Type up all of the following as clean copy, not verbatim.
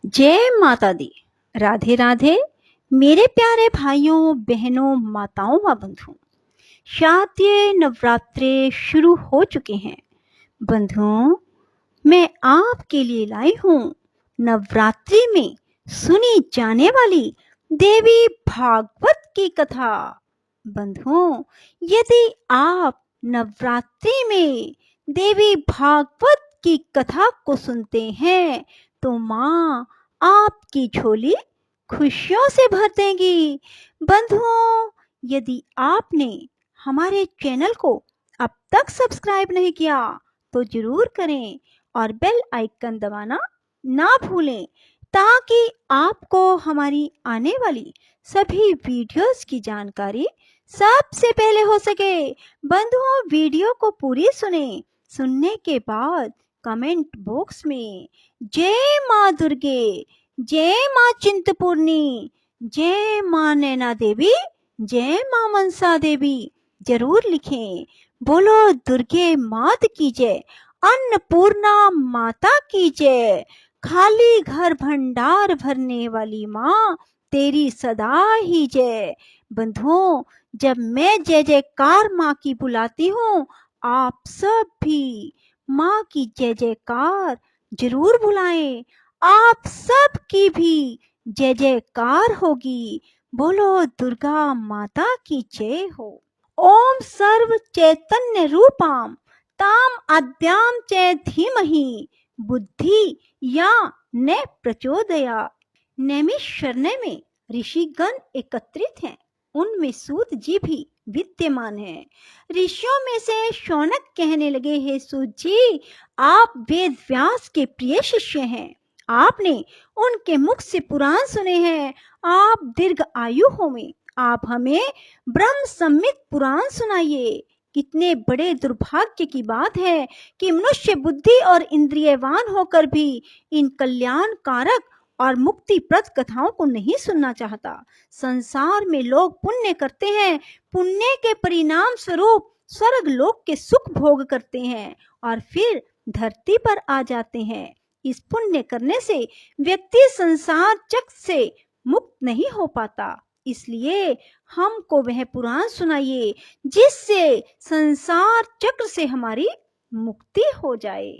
जय माता दी। राधे राधे। मेरे प्यारे भाइयों बहनों माताओं व बंधुओं, शारदीय नवरात्रे शुरू हो चुके हैं। बंधुओं, मैं आपके लिए लाई हूँ नवरात्रि में सुनी जाने वाली देवी भागवत की कथा। बंधुओं, यदि आप नवरात्रि में देवी भागवत की कथा को सुनते हैं तो माँ आपकी झोली खुशियों से भर देंगी। बंधुओं, यदि आपने हमारे चैनल को अब तक सब्सक्राइब नहीं किया तो जरूर करें और बेल आइकन दबाना ना भूलें ताकि आपको हमारी आने वाली सभी वीडियोस की जानकारी सबसे पहले हो सके। बंधुओं, वीडियो को पूरी सुने। सुनने के बाद कमेंट बॉक्स में जय माँ दुर्गे, जय माँ चिंतपूर्णी, जय माँ नैना देवी, जय माँ मनसा देवी जरूर लिखें। बोलो दुर्गे मात की जय, अन्नपूर्णा माता की जय, खाली घर भंडार भरने वाली माँ तेरी सदा ही जय। बंधुओं, जब मैं जय जयकार माँ की बुलाती हूँ, आप सब भी माँ की जय जयकार जरूर बुलाएं। आप सब की भी जय जयकार होगी। बोलो दुर्गा माता की जय हो। ओम सर्व चैतन्य रूपाम ताम आद्याम च धीमहि बुद्धि या न प्रचोदया। नैमिषारण्य में ऋषिगण एकत्रित हैं, उनमें सूत जी भी विद्यमान है। ऋषियों में से शौनक कहने लगे, हे सूत जी, आप वेद व्यास के प्रिय शिष्य हैं। आपने उनके मुख से पुराण सुने हैं। आप दीर्घ आयु होंगे। आप हमें ब्रह्म सम्मित पुराण सुनाइए। कितने बड़े दुर्भाग्य की बात है कि मनुष्य बुद्धि और इंद्रियवान होकर भी इन कल्याण कारक और मुक्तिप्रद कथाओं को नहीं सुनना चाहता। संसार में लोग पुण्य करते हैं, पुण्य के परिणाम स्वरूप स्वर्ग लोक के सुख भोग करते हैं और फिर धरती पर आ जाते हैं। इस पुण्य करने से व्यक्ति संसार चक्र से मुक्त नहीं हो पाता। इसलिए हमको वह पुराण सुनाइए जिससे संसार चक्र से हमारी मुक्ति हो जाए।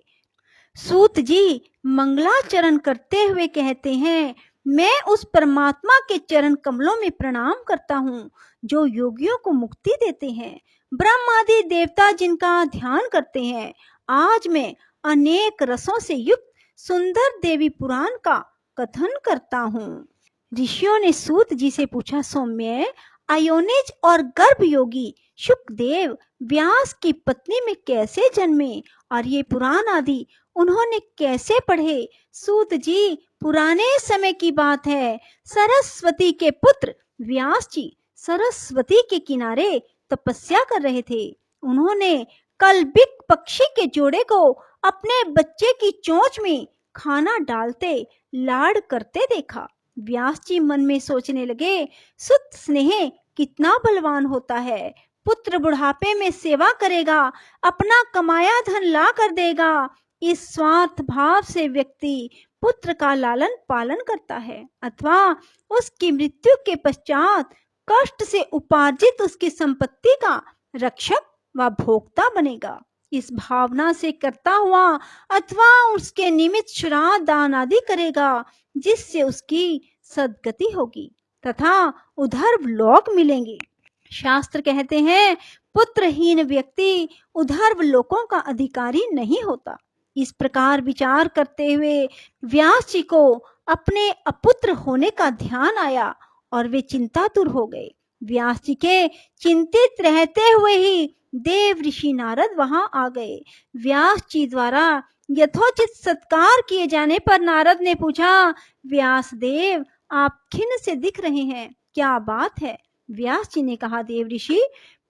सूत जी मंगलाचरण करते हुए कहते हैं, मैं उस परमात्मा के चरण कमलों में प्रणाम करता हूँ जो योगियों को मुक्ति देते हैं, ब्रह्म आदि देवता जिनका ध्यान करते हैं। आज मैं अनेक रसों से युक्त सुंदर देवी पुराण का कथन करता हूँ। ऋषियों ने सूत जी से पूछा, सौम्य, अयोनिज और गर्भ योगी शुकदेव व्यास की पत्नी में कैसे जन्मे और ये पुराण आदि उन्होंने कैसे पढ़े? सूत जी, पुराने समय की बात है। सरस्वती के पुत्र व्यास जी सरस्वती के किनारे तपस्या कर रहे थे। उन्होंने कलबिक पक्षी के जोड़े को अपने बच्चे की चोंच में खाना डालते लाड़ करते देखा। व्यास जी मन में सोचने लगे, सुत स्नेह कितना बलवान होता है। पुत्र बुढ़ापे में सेवा करेगा, अपना कमाया धन ला कर देगा। इस स्वार्थ भाव से व्यक्ति पुत्र का लालन पालन करता है अथवा उसकी मृत्यु के पश्चात कष्ट से उपार्जित उसकी संपत्ति का रक्षक व भोक्ता बनेगा। इस भावना से करता हुआ अथवा उसके निमित्त श्राद्ध दान आदि करेगा जिससे उसकी सद्गति होगी तथा उधर्व लोक मिलेंगे। शास्त्र कहते हैं, पुत्रहीन व्यक्ति उधर्व लोकों का अधिकारी नहीं होता। इस प्रकार विचार करते हुए व्यास जी को अपने अपुत्र होने का ध्यान आया और वे चिंतातुर हो गए। व्यास जी के चिंतित रहते हुए ही देव ऋषि नारद वहां आ गए। व्यास जी द्वारा यथोचित सत्कार किए जाने पर नारद ने पूछा, व्यास देव, आप खिन्न से दिख रहे हैं, क्या बात है? व्यास जी ने कहा, देव ऋषि,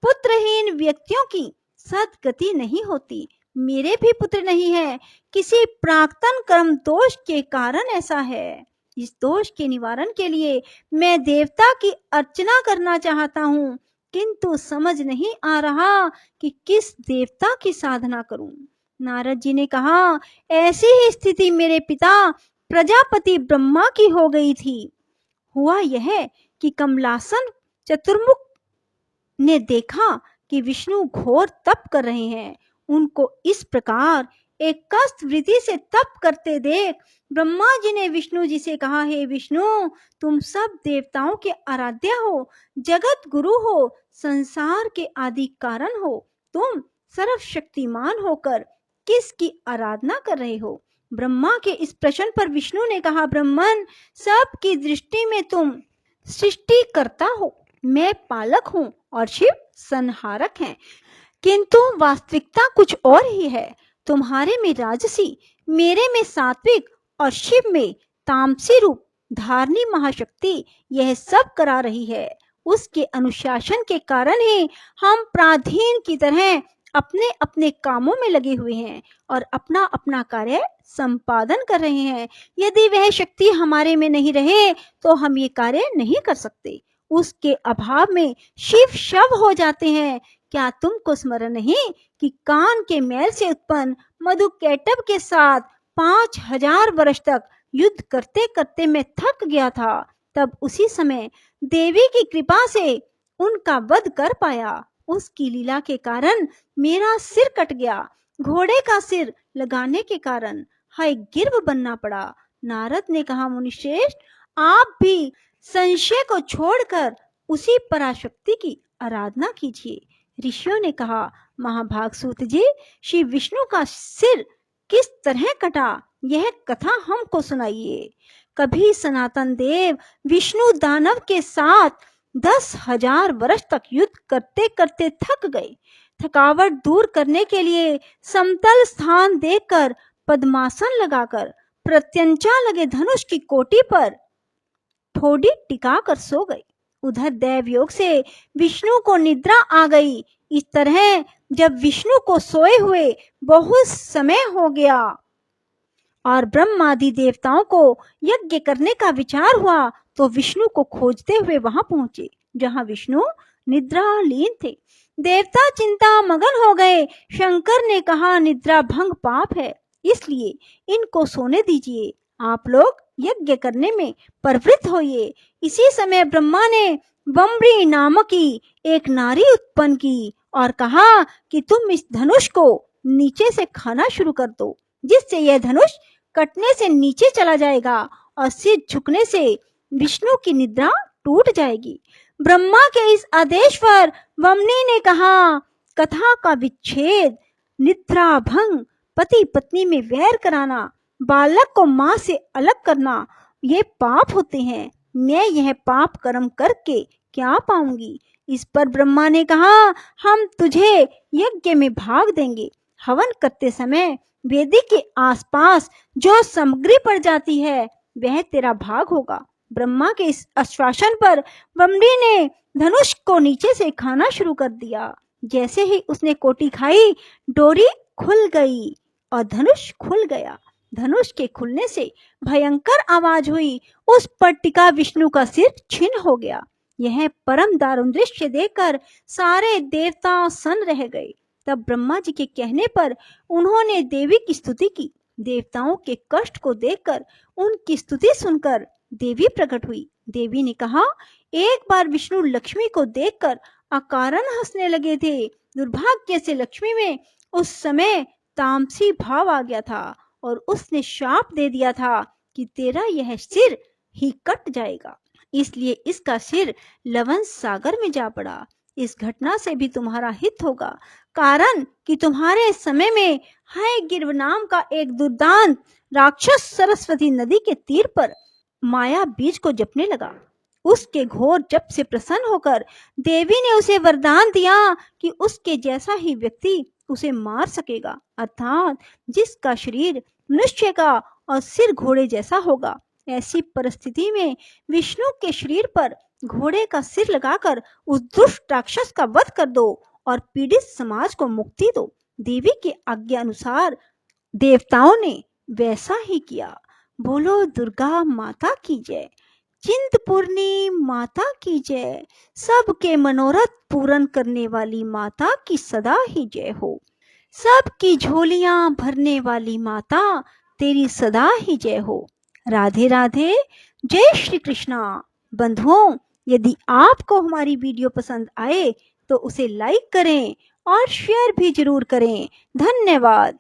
पुत्रहीन व्यक्तियों की सद्गति नहीं होती। मेरे भी पुत्र नहीं है। किसी प्राक्तन कर्म दोष के कारण ऐसा है। इस दोष के निवारण के लिए मैं देवता की अर्चना करना चाहता हूँ, किंतु समझ नहीं आ रहा कि किस देवता की साधना करूं। नारद जी ने कहा, ऐसी ही स्थिति मेरे पिता प्रजापति ब्रह्मा की हो गई थी। हुआ यह कि कमलासन चतुर्मुख ने देखा कि विष्णु घोर तप कर रहे हैं। उनको इस प्रकार एक कष्ट वृत्ति से तप करते देख ब्रह्मा जी ने विष्णु जी से कहा, हे विष्णु, तुम सब देवताओं के आराध्य हो, जगत गुरु हो, संसार के आदि कारण हो, तुम सर्वशक्तिमान होकर किसकी आराधना कर रहे हो? ब्रह्मा के इस प्रश्न पर विष्णु ने कहा, ब्रह्मन, सबकी दृष्टि में तुम सृष्टिकर्ता हो, मैं पालक हूँ और शिव संहारक हैं, किंतु वास्तविकता कुछ और ही है। तुम्हारे में राजसी, मेरे में सात्विक और शिव में तामसी रूप धारणी महाशक्ति यह सब करा रही है। उसके अनुशासन के कारण ही हम पराधीन की तरह अपने अपने कामों में लगे हुए हैं और अपना अपना कार्य संपादन कर रहे हैं। यदि वह शक्ति हमारे में नहीं रहे तो हम ये कार्य नहीं कर सकते। उसके अभाव में शिव शव हो जाते हैं। क्या तुमको स्मरण नहीं कि कान के मैल से उत्पन्न मधुकैटभ के साथ 5000 वर्ष तक युद्ध करते करते मैं थक गया था। तब उसी समय देवी की कृपा से उनका वध कर पाया। उसकी लीला के कारण मेरा सिर कट गया। घोड़े का सिर लगाने के कारण हाय गिर्व बनना पड़ा। नारद ने कहा, मुनिश्रेष्ठ, आप भी संशय को छोड़कर उसी पराशक्ति की आराधना कीजिए। ऋषियों ने कहा, महाभाग सूत जी, श्री विष्णु का सिर किस तरह कटा, यह कथा हमको सुनाइए। कभी सनातन देव विष्णु दानव के साथ 10,000 वर्ष तक युद्ध करते करते थक गए। थकावट दूर करने के लिए समतल स्थान देखकर पद्मासन लगाकर प्रत्यंचा लगे धनुष की कोटि पर ठोड़ी टिका कर सो गए। उधर दैव योग से विष्णु को निद्रा आ गई। इस तरह जब विष्णु को सोए हुए बहुत समय हो गया और ब्रह्मादि देवताओं को यज्ञ करने का विचार हुआ तो विष्णु को खोजते हुए वहां पहुंचे जहां विष्णु निद्रालीन थे। देवता चिंता मगन हो गए। शंकर ने कहा, निद्रा भंग पाप है, इसलिए इनको सोने दीजिए, आप लोग यज्ञ करने में प्रवृत्त होइए। इसी समय ब्रह्मा ने बम्बरी नामक की एक नारी उत्पन्न की और कहा कि तुम इस धनुष को नीचे से खाना शुरू कर दो, जिससे यह धनुष कटने से नीचे चला जाएगा और सिर झुकने से विष्णु की निद्रा टूट जाएगी। ब्रह्मा के इस आदेश पर वमनी ने कहा, कथा का विच्छेद, निद्रा भंग, पति पत्नी में वैर कराना, बालक को मां से अलग करना, ये पाप होते हैं। मैं यह पाप कर्म करके क्या पाऊंगी? इस पर ब्रह्मा ने कहा, हम तुझे यज्ञ में भाग देंगे। हवन करते समय वेदी के आसपास जो सामग्री पड़ जाती है वह तेरा भाग होगा। ब्रह्मा के इस आश्वासन पर वमनी ने धनुष को नीचे से खाना शुरू कर दिया। जैसे ही उसने कोटी खाई, डोरी खुल गई और धनुष खुल गया। धनुष के खुलने से भयंकर आवाज हुई। उस पर टिका विष्णु का सिर छिन्न हो गया। यह परम दारुण दृश्य देखकर सारे देवता सन्न रह गए। तब ब्रह्मा जी के कहने पर उन्होंने देवी की स्तुति की। देवताओं के कष्ट को देखकर उनकी स्तुति सुनकर देवी प्रकट हुई। देवी ने कहा, एक बार विष्णु लक्ष्मी को देखकर अकारण हंसने लगे थे। दुर्भाग्य से लक्ष्मी में उस समय तामसी भाव आ गया था और उसने शाप दे दिया था कि तेरा यह सिर ही कट जाएगा। इसलिए इसका सिर लवण सागर में जा पड़ा। इस घटना से भी तुम्हारा हित होगा, कारण कि तुम्हारे समय में हाय गिर्व नाम का एक दुर्दांत राक्षस सरस्वती नदी के तीर पर माया बीज को जपने लगा। उसके घोर जप से प्रसन्न होकर देवी ने उसे वरदान दिया कि उसके जैसा ही व्यक्ति उसे मार सकेगा, अर्थात जिसका शरीर मनुष्य का और सिर घोड़े जैसा होगा। ऐसी परिस्थिति में विष्णु के शरीर पर घोड़े का सिर लगाकर उस दुष्ट राक्षस का वध कर दो और पीड़ित समाज को मुक्ति दो। देवी के आज्ञा अनुसार देवताओं ने वैसा ही किया। बोलो दुर्गा माता की जय, चिंतपूर्णी माता की जय, सबके मनोरथ पूर्ण करने वाली माता की सदा ही जय हो। सबकी झोलियां भरने वाली माता तेरी सदा ही जय हो। राधे राधे, जय श्री कृष्णा। बंधुओं, यदि आपको हमारी वीडियो पसंद आए तो उसे लाइक करें और शेयर भी जरूर करें। धन्यवाद।